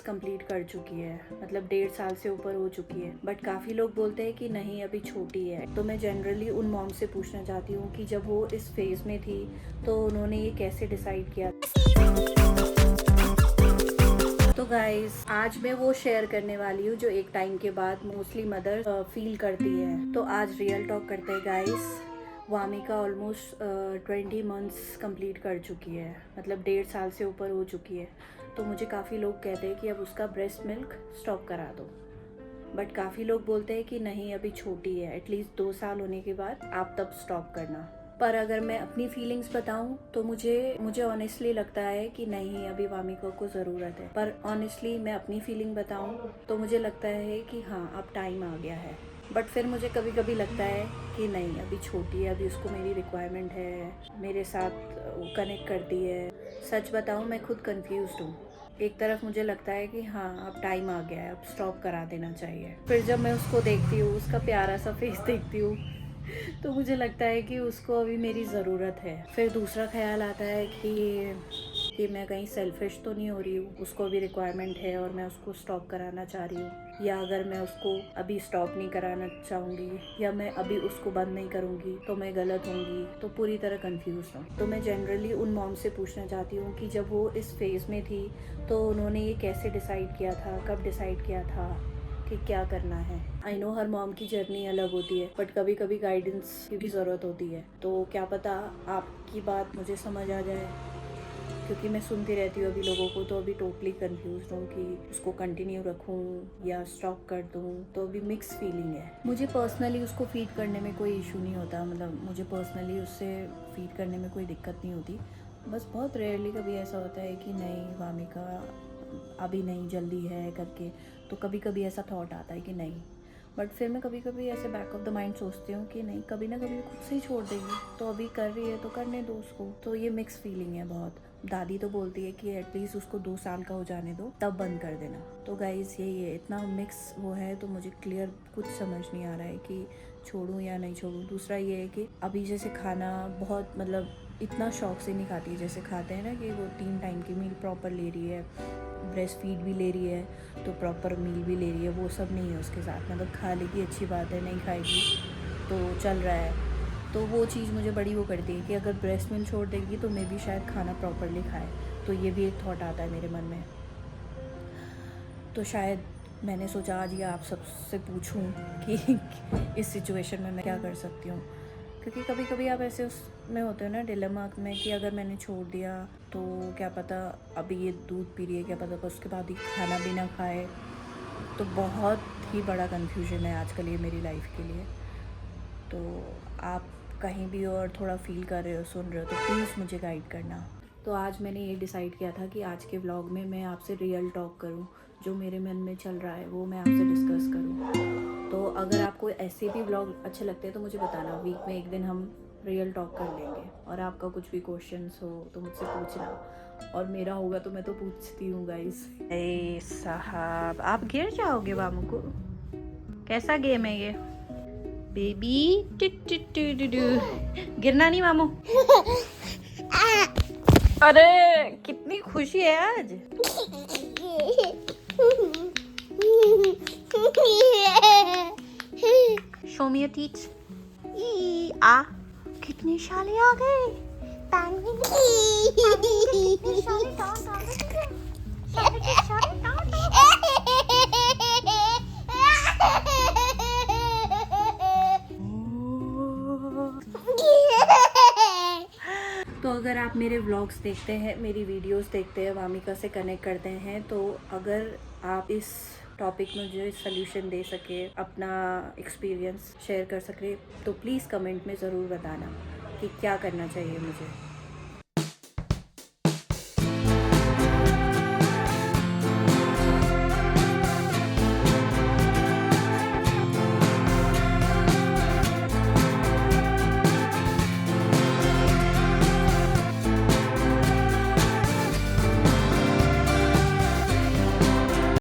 Complete कर चुकी है, मतलब 1.5 साल से ऊपर हो चुकी है। बट काफ़ी लोग बोलते हैं कि नहीं अभी छोटी है। तो मैं जनरली उन मॉम से पूछना चाहती हूँ कि जब वो इस फेज़ में थी तो उन्होंने ये कैसे डिसाइड किया। तो गाइस आज मैं वो शेयर करने वाली हूँ जो एक टाइम के बाद मोस्टली मदर फील करती है। तो आज रियल टॉक करते हैं guys. Wamiqa almost 20 months complete कर चुकी है, मतलब 1.5 साल से ऊपर हो चुकी है। तो मुझे काफ़ी लोग कहते हैं कि अब उसका ब्रेस्ट मिल्क स्टॉप करा दो। बट काफ़ी लोग बोलते हैं कि नहीं अभी छोटी है, एटलीस्ट 2 साल होने के बाद आप तब स्टॉप करना। पर अगर मैं अपनी फीलिंग्स बताऊं तो मुझे ऑनेस्टली लगता है कि नहीं अभी वामिका को ज़रूरत है। पर ऑनेस्टली मैं अपनी फीलिंग बताऊं तो मुझे लगता है कि हाँ अब टाइम आ गया है। बट फिर मुझे कभी कभी लगता है कि नहीं अभी छोटी है, अभी उसको मेरी रिक्वायरमेंट है, मेरे साथ कनेक्ट करती है। सच बताऊं मैं खुद कंफ्यूज्ड हूँ। एक तरफ मुझे लगता है कि हाँ अब टाइम आ गया है, अब स्टॉप करा देना चाहिए। फिर जब मैं उसको देखती हूँ, उसका प्यारा सा फेस देखती हूँ तो मुझे लगता है कि उसको अभी मेरी ज़रूरत है। फिर दूसरा ख्याल आता है कि मैं कहीं सेल्फिश तो नहीं हो रही हूँ, उसको भी रिक्वायरमेंट है और मैं उसको स्टॉप कराना चाह रही हूँ। या अगर मैं उसको अभी स्टॉप नहीं कराना चाहूँगी या मैं अभी उसको बंद नहीं करूँगी तो मैं गलत होंगी। तो पूरी तरह कंफ्यूज हूँ। तो मैं जनरली उन मॉम से पूछना चाहती हूँ कि जब वो इस फेज़ में थी तो उन्होंने ये कैसे डिसाइड किया था, कब डिसाइड किया था कि क्या करना है। आई नो हर मॉम की जर्नी अलग होती है, बट कभी कभी गाइडेंस की भी ज़रूरत होती है। तो क्या पता आपकी बात मुझे समझ आ जाए, क्योंकि मैं सुनती रहती हूँ अभी लोगों को। तो अभी टोटली कंफ्यूज हूँ कि उसको कंटिन्यू रखूँ या स्टॉप कर दूँ। तो अभी मिक्स फीलिंग है। मुझे पर्सनली उसको फीड करने में कोई इशू नहीं होता, मतलब मुझे पर्सनली उससे फीड करने में कोई दिक्कत नहीं होती। बस बहुत रेयरली कभी ऐसा होता है कि नहीं वामिका अभी नहीं, जल्दी है करके। तो कभी कभी ऐसा थॉट आता है कि नहीं। बट फिर मैं कभी कभी ऐसे बैक ऑफ द माइंड सोचती हूँ कि नहीं कभी ना कभी खुद से ही छोड़ देगी, तो अभी कर रही है तो करने दो उसको। तो ये मिक्स फीलिंग है बहुत। दादी तो बोलती है कि एटलीस्ट उसको 2 साल का हो जाने दो तब बंद कर देना। तो गाइस यही है, इतना मिक्स वो है। तो मुझे क्लियर कुछ समझ नहीं आ रहा है कि छोड़ूं या नहीं छोड़ूं। दूसरा ये है कि अभी जैसे खाना बहुत, मतलब इतना शौक से नहीं खाती है जैसे खाते हैं ना, कि वो 3 टाइम की मील प्रॉपर ले रही है, ब्रेस्ट फीड भी ले रही है तो प्रॉपर मील भी ले रही है। वो सब नहीं है उसके साथ। मतलब खा लेगी अच्छी बात है, नहीं खाएगी तो चल रहा है। तो वो चीज़ मुझे बड़ी वो करती है कि अगर ब्रेस्ट मिल्क छोड़ देगी तो मे भी शायद खाना प्रॉपरली खाए। तो ये भी एक थॉट आता है मेरे मन में। तो शायद मैंने सोचा आज ये आप सबसे पूछूं कि इस सिचुएशन में मैं क्या कर सकती हूँ। क्योंकि कभी कभी आप ऐसे उसमें होते हो ना डिलेमा में कि अगर मैंने छोड़ दिया तो क्या पता अभी ये दूध पी रही है, क्या पता उसके बाद ही खाना भी ना खाए। तो बहुत ही बड़ा कन्फ्यूजन है आजकल ये मेरी लाइफ के लिए। तो आप कहीं भी और थोड़ा फील कर रहे हो, सुन रहे हो तो प्लीज़ मुझे गाइड करना। तो आज मैंने ये डिसाइड किया था कि आज के व्लॉग में मैं आपसे रियल टॉक करूं, जो मेरे मन में चल रहा है वो मैं आपसे डिस्कस करूं। तो अगर आपको ऐसे भी व्लॉग अच्छे लगते हैं तो मुझे बताना, वीक में एक दिन हम रियल टॉक कर लेंगे। और आपका कुछ भी क्वेश्चंस हो तो मुझसे पूछना, और मेरा होगा तो मैं तो पूछती हूँ गाइस। ए साहब आप गिर जाओगे मामू को। कैसा गेम है ये बेबी? गिरना नहीं मामू। अरे कितनी खुशी है आज। Show me your teeth. आ कितने शाले आ गए। तो अगर आप मेरे व्लॉग्स देखते हैं, मेरी वीडियोस देखते हैं, वामिका से कनेक्ट करते हैं, तो अगर आप इस टॉपिक में मुझे सल्यूशन दे सके, अपना एक्सपीरियंस शेयर कर सके, तो प्लीज़ कमेंट में ज़रूर बताना कि क्या करना चाहिए मुझे।